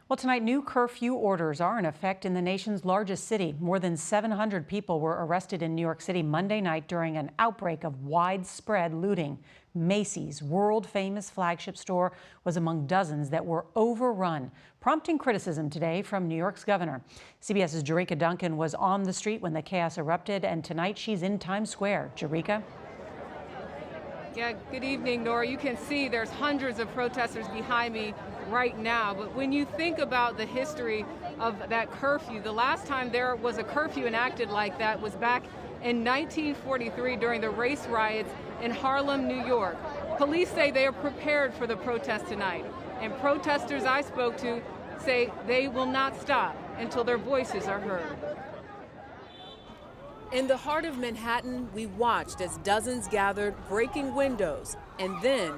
Well, tonight, new curfew orders are in effect in the nation's largest city. More than 700 people were arrested in New York City Monday night during an outbreak of widespread looting. Macy's world-famous flagship store was among dozens that were overrun, prompting criticism today from New York's governor. CBS's Jerika Duncan was on the street when the chaos erupted, and tonight she's in Times Square. Jerika? Yeah, good evening, Nora. You can see there's hundreds of protesters behind me right now. But when you think about the history of that curfew, the last time there was a curfew enacted like that was back in 1943 during the race riots in Harlem, New York. Police say they are prepared for the protest tonight. And protesters I spoke to say they will not stop until their voices are heard. In the heart of Manhattan, we watched as dozens gathered, breaking windows, and then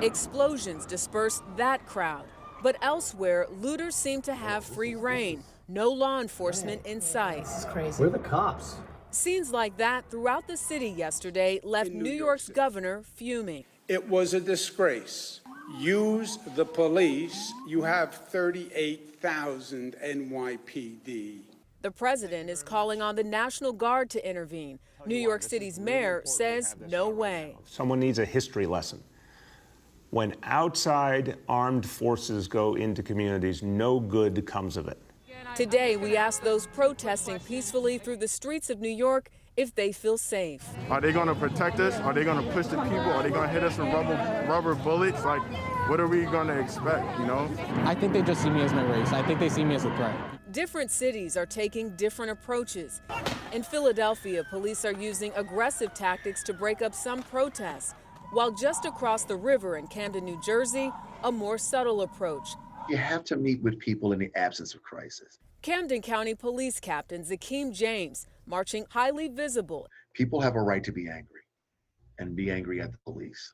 explosions dispersed that crowd. But elsewhere, looters seem to have free reign. No law enforcement in sight. This is crazy. Where are the cops? Scenes like that throughout the city yesterday left New York's governor fuming. It was a disgrace. Use the police. You have 38,000 NYPD. The president is calling on the National Guard to intervene. New York City's mayor says no way. Someone needs a history lesson. When outside armed forces go into communities, no good comes of it. Today, we asked those protesting peacefully through the streets of New York if they feel safe. Are they going to protect us? Are they going to push the people? Are they going to hit us with rubber bullets? Like, what are we going to expect, you know? I think they just see me as my race. I think they see me as a threat. Different cities are taking different approaches. In Philadelphia, police are using aggressive tactics to break up some protests, while just across the river in Camden, New Jersey, a more subtle approach. You have to meet with people in the absence of crisis. Camden County Police Captain Zakeem James marching highly visible. People have a right to be angry and be angry at the police.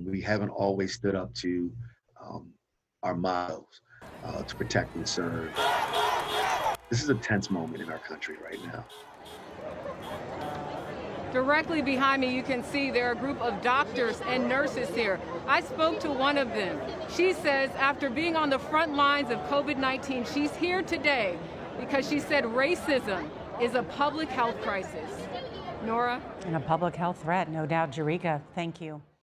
We haven't always stood up to our mottos to protect and serve. This is a tense moment in our country right now. Directly behind me, you can see there are a group of doctors and nurses here. I spoke to one of them. She says after being on the front lines of COVID-19, she's here today because she said racism is a public health crisis. Nora? And a public health threat, no doubt. Jerika, thank you.